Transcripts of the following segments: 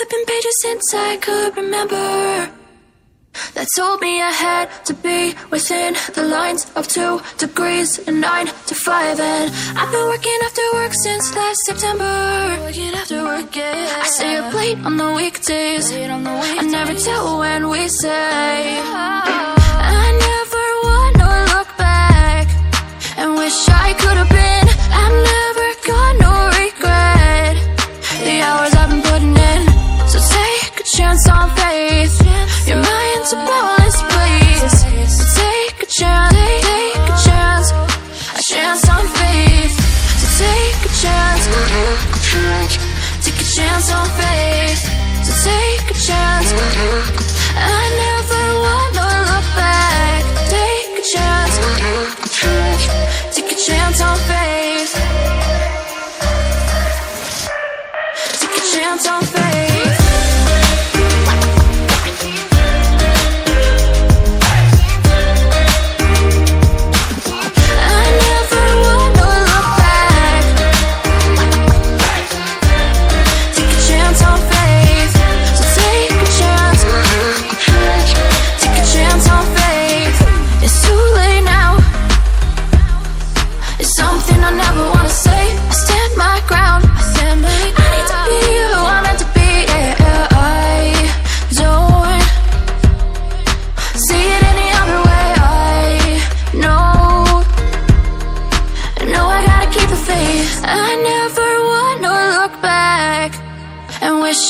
flipping pages since I could remember, that told me I had to be within the lines of 2 degrees and 9 to 5. And I've been working after work since last September. Working after work, yeah. I stay up late on the weekdays. I never tell when we say. I never wanna look back and wish I could have been. I'm never gonna regret the hours I've been putting in. So take a chance on faith. Your mind's a bonus, please. So take a chance, take a chance, a chance on faith. So take a chance, take a chance on faith. So take a chance. I never wanna look back. Take a chance, take a chance on faith. Take a chance on faith.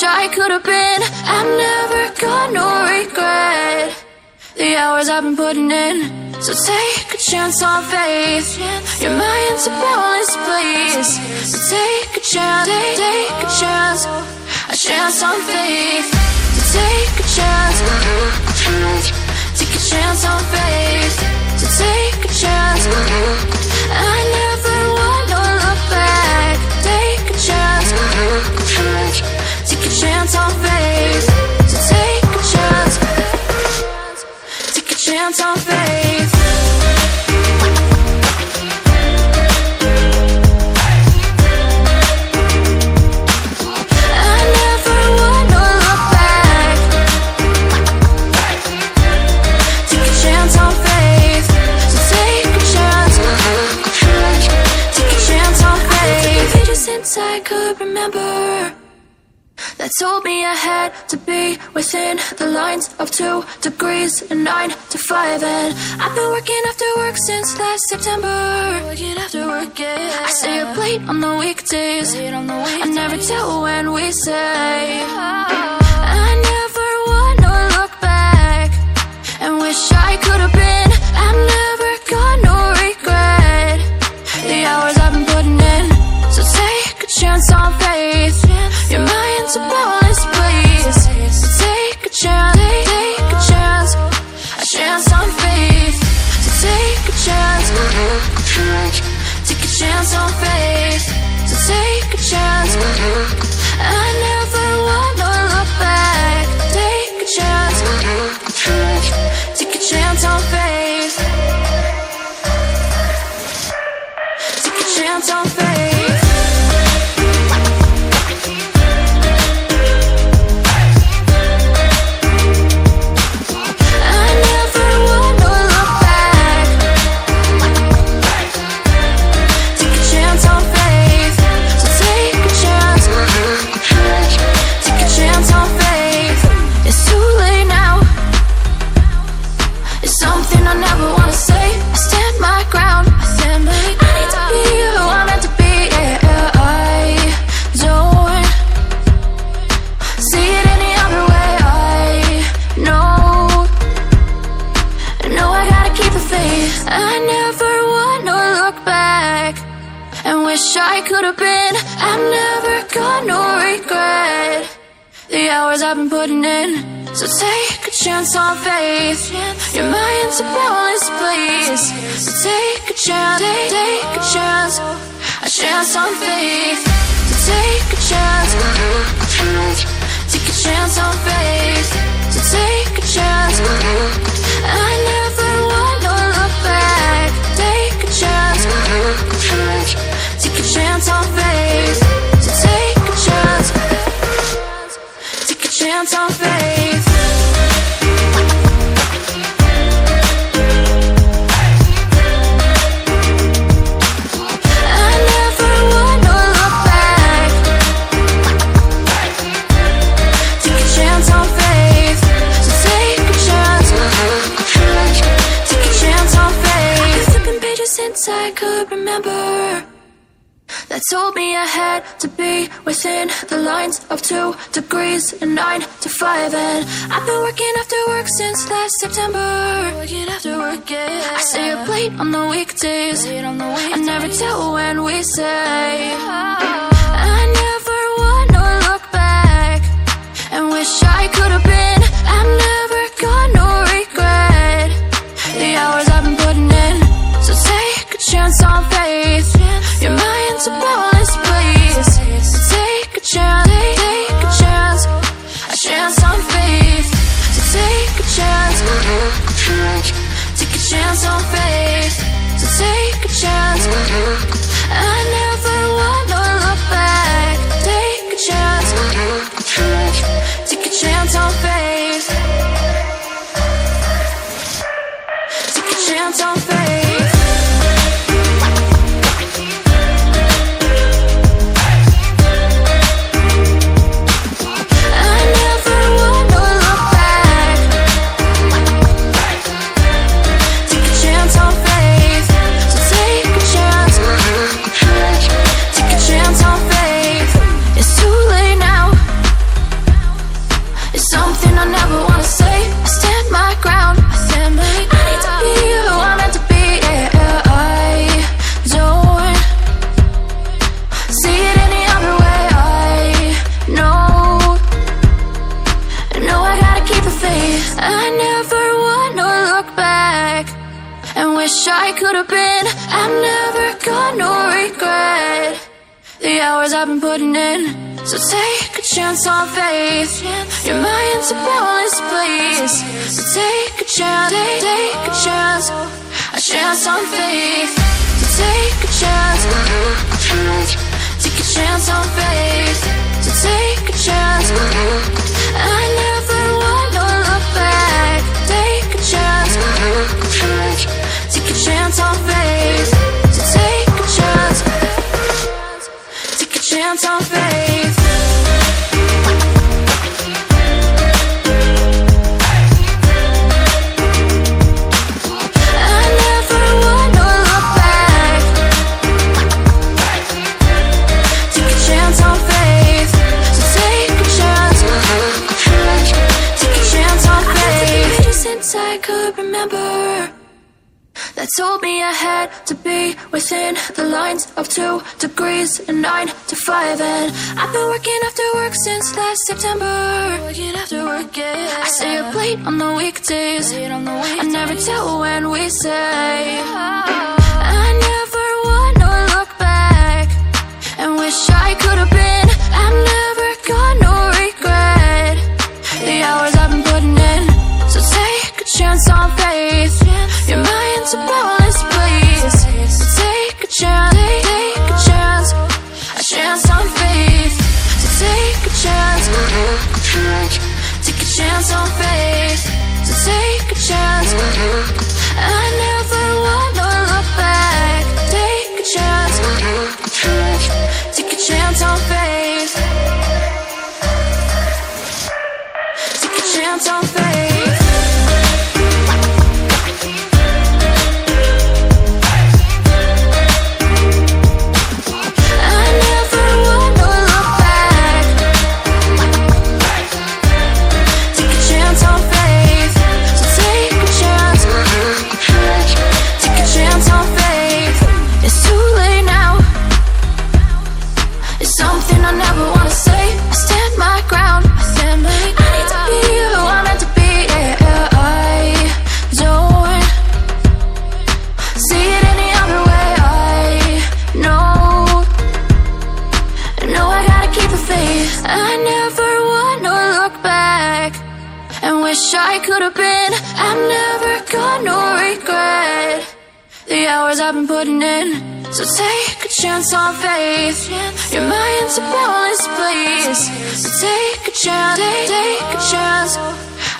I could have been. I'm never gonna regret the hours I've been putting in. So take a chance on faith. Your mind's a bonus, please. So take a chance, take a chance, a chance on faith. So take a chance, take a chance on faith. So take a chance. I never wanna look back. Take a chance. Take a chance on faith. So take a chance. Take a chance on faith. I never wanna look back. Take a chance on faith. So take a chance. Take a chance on faith. Pages since I could remember, that told me I had to be within the lines of 2 degrees and 9 to 5. And I've been working after work since last September. Working after work, yeah. I stay up late on the weekdays. I never tell when we say. I never wanna look back and wish I could have been. I'm never gonna regret the hours I've been putting in. So take a chance on faith. Your mind's a bonus, please. So take a chance, take a chance, a chance on faith. So take a chance, take a chance on faith. So take a chance. I never wanna look back. Take a chance, take a chance on faith. Take a chance on faith. I never wanna look back and wish I could have been. I'm never gonna regret the hours I've been putting in. So take a chance on faith. Your mind's a bonus, please. So take a chance, take a chance, a chance on faith. So take a chance, take a chance on faith. So take a chance. I never wanna look back. Take a chance, take a chance on faith. So take a chance, take I could remember that told me I had to be within the lines of 2 degrees and 9 to 5. And I've been working after work since last September. Working after work, yeah. I stay up late on the weekdays. I never tell when we say. I never wanna look back and wish I could have been. I've never got no regret. The hours I've been putting in. So take a chance on faith. Your mind's a boundless place. So take a chance, take a chance. A chance on faith. So take a chance. Take a chance on faith. So take a chance. I never wanna look back. Take a chance. Take a chance on faith. Take a chance on faith. I never wanna look back. Take a chance on faith. So take a chance. Take a chance on faith. It's too late now. It's something I never wanna say. I stand my ground. I need to be who I'm meant to be. Yeah, I don't see it any other way. I know I gotta keep the faith. I never wanna look back and wish I could have been. I've never got no regret. The hours I've been putting in. So take a chance on faith. Your mind's a boundless place. So take a chance, take a chance. A chance on faith. So take a chance. Take a chance on faith. So take a chance. I never wanna look back. Take a chance. Take a chance on faith. So take a chance. Take a chance on faith. I never wanna look back. Take a chance on faith. So take a chance. Take a chance on faith. Ever since I could remember, that told me I had to be within the lines of 2 degrees and 9 to 5. And I've been working after work since last September. Working after work, yeah. I stay up late on the weekdays. I never tell when we say. I never wanna look back and wish I could have been. I've never got no regret. The hours I've been putting in. So take a chance on faith. Your mind's a boundless place. So take a chance, take a chance. A chance on faith. So take a chance. Take a chance on faith. So take a chance. I never wanna look back. Take a chance. Take a chance on faith. Take a chance on faith. I never wanna look back. Take a chance on faith. So take a chance. Take a chance on faith. It's too late now. It's something I never wanna say. I stand my ground. I need to be who I'm meant to be. Yeah, I don't see it any other way. I know I gotta keep the faith. I never wanna look back and wish I could have been. I've never got no regret. The hours I've been putting in. So take a chance on faith. Your mind's a boundless place. So take a chance, take a chance.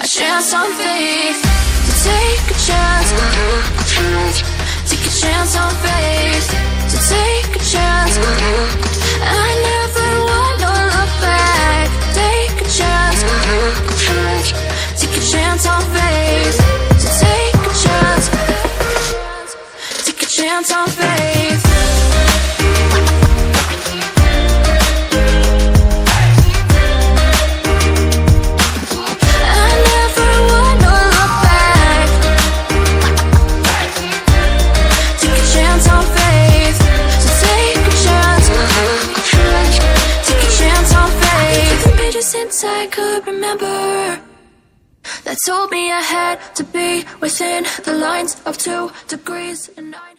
A chance on faith. So take a chance. Take a chance on faith. So take a chance. I never wanna look back. Take a chance. Take a chance on faith. So take a chance. Take a chance on faith. told me I had to be within the lines of 2 degrees and 9